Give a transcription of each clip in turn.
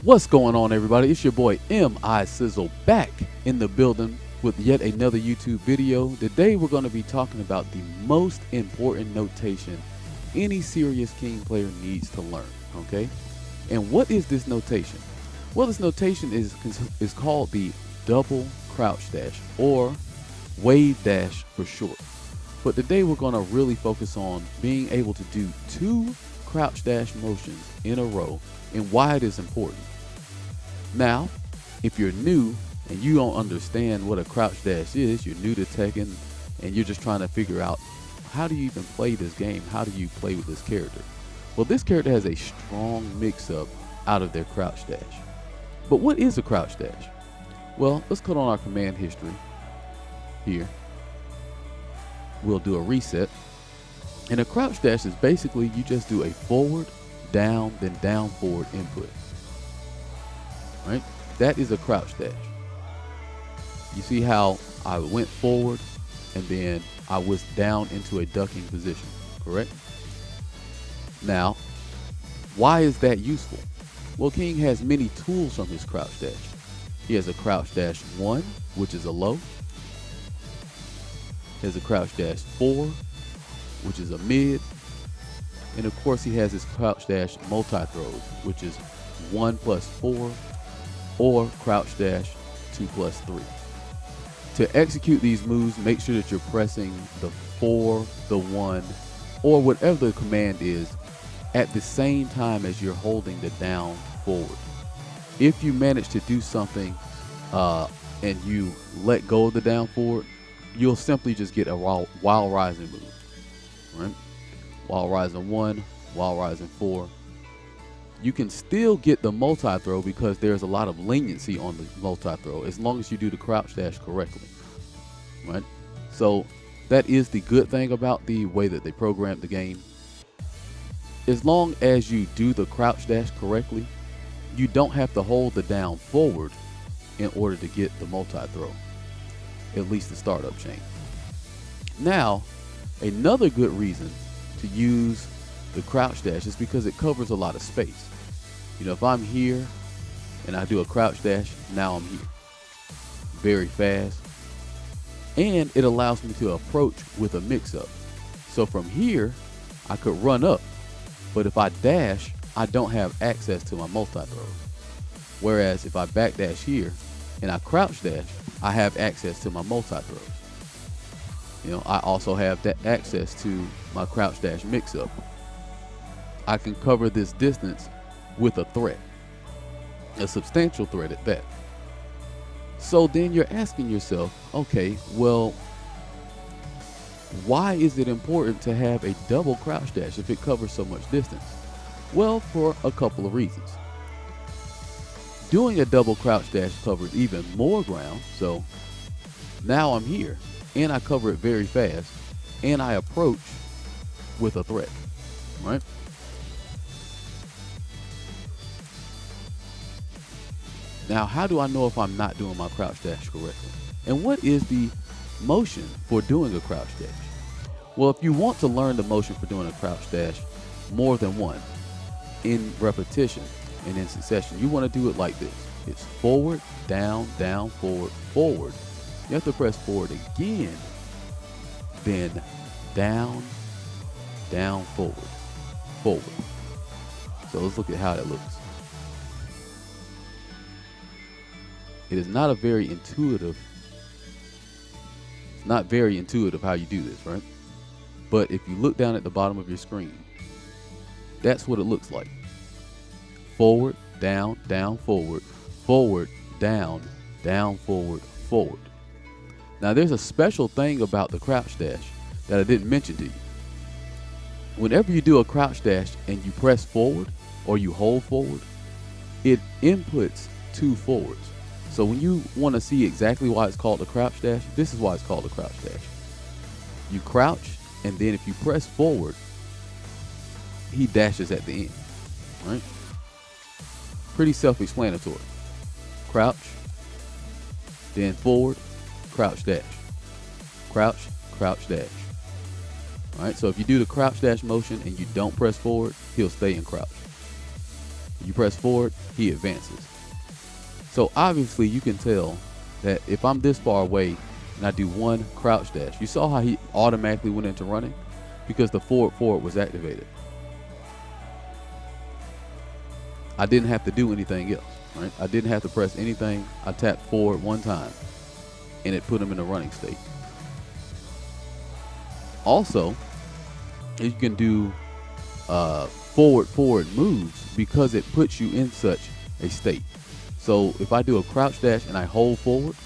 What's going on, everybody? It's your boy M.I. Sizzle back in the building with yet another YouTube video. Today we're going to be talking about the most important notation any serious King player needs to learn, okay? And what is this notation? Well, this notation is called the double crouch dash, or wave dash for short. But today we're going to really focus on being able to do two crouch dash motions in a row and why it is important. Now, if you're new and you don't understand what a crouch dash is, you're new to Tekken and you're just trying to figure out how do you even play this game, how do you play with this character? Well, this character has a strong mix-up out of their crouch dash. But what is a crouch dash? Well, let's click on our command history here. We'll do a reset. And a crouch dash is basically you just do a forward, down, then down, forward input. Right? That is a crouch dash. You see how I went forward and then I was down into a ducking position, correct? Now, why is that useful? Well, King has many tools from his crouch dash. He has a crouch dash 1, which is a low. He has a crouch dash 4, which is a mid. And of course, he has his crouch dash multi-throws, which is 1 plus 4, or crouch dash 2 plus 3. To execute these moves, make sure that you're pressing the 4, the 1, or whatever the command is at the same time as you're holding the down forward. If you manage to do something and you let go of the down forward, you'll simply just get a wild rising move, right? Wild rising 1, wild rising 4. You can still get the multi-throw because there's a lot of leniency on the multi-throw as long as you do the crouch dash correctly, right? So that is the good thing about the way that they programmed the game. As long as you do the crouch dash correctly, you don't have to hold the down forward in order to get the multi-throw, at least the startup chain. Now, another good reason to use the crouch dash is because it covers a lot of space. You know, if I'm here and I do a crouch dash, now I'm here very fast, and it allows me to approach with a mix-up. So from here I could run up, but if I dash, I don't have access to my multi-throws. Whereas if I back dash here and I crouch dash, I have access to my multi-throws. You know, I also have that access to my crouch dash mix-up. I can cover this distance with a threat, a substantial threat at that. So then you're asking yourself, okay, well, why is it important to have a double crouch dash if it covers so much distance? Well, for a couple of reasons. Doing a double crouch dash covers even more ground. So now I'm here and I cover it very fast and I approach with a threat, right? Now, how do I know if I'm not doing my crouch dash correctly? And what is the motion for doing a crouch dash? Well, if you want to learn the motion for doing a crouch dash more than one in repetition and in succession, you want to do it like this. It's forward, down, down, forward, forward. You have to press forward again, then down, down, forward, forward. So let's look at how that looks. It is not a very intuitive, it's not very intuitive how you do this, right? But if you look down at the bottom of your screen, that's what it looks like. Forward, down, down, forward, forward, down, down, forward, forward. Now there's a special thing about the crouch dash that I didn't mention to you. Whenever you do a crouch dash and you press forward or you hold forward, it inputs 2 forwards. So when you want to see exactly why it's called a crouch dash, this is why it's called a crouch dash. You crouch, and then if you press forward, he dashes at the end, right? Pretty self-explanatory. Crouch, then forward, crouch dash. Crouch, crouch dash. All right, so if you do the crouch dash motion and you don't press forward, he'll stay in crouch. You press forward, he advances. So obviously you can tell that if I'm this far away and I do one crouch dash, you saw how he automatically went into running because the forward was activated. I didn't have to do anything else, right? I didn't have to press anything. I tapped forward one time and it put him in a running state. Also, you can do forward moves because it puts you in such a state. So if I do a crouch dash and I hold forward,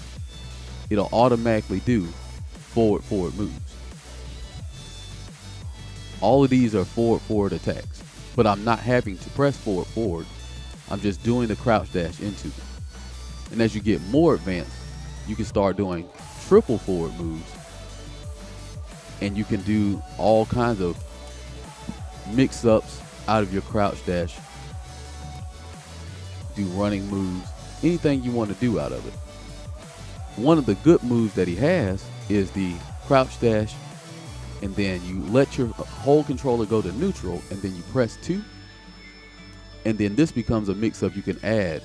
it'll automatically do forward moves. All of these are forward attacks, but I'm not having to press forward. I'm just doing the crouch dash into them. And as you get more advanced, you can start doing triple forward moves, and you can do all kinds of mix-ups out of your crouch dash, do running moves, anything you want to do out of it. One of the good moves that he has is the crouch dash, and then you let your whole controller go to neutral, and then you press 2, and then this becomes a mix-up you can add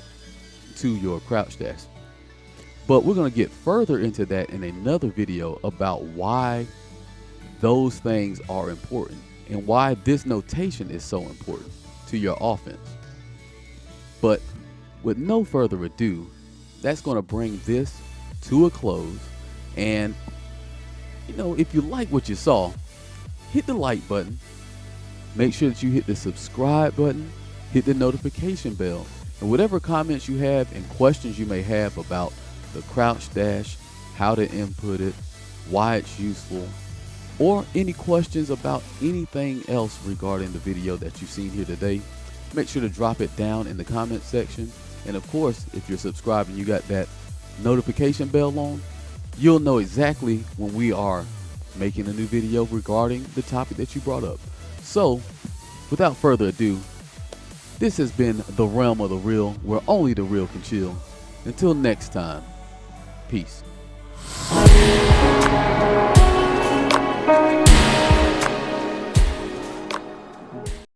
to your crouch dash. But we're going to get further into that in another video about why those things are important and why this notation is so important to your offense. But with no further ado, that's going to bring this to a close. And if you like what you saw, hit the like button. Make sure that you hit the subscribe button, hit the notification bell, and whatever comments you have and questions you may have about the crouch dash, how to input it, why it's useful, or any questions about anything else regarding the video that you've seen here today, make sure to drop it down in the comment section. And of course, if you're subscribed and you got that notification bell on, you'll know exactly when we are making a new video regarding the topic that you brought up. So without further ado, this has been The Realm of the Real, where only the real can chill. Until next time, peace.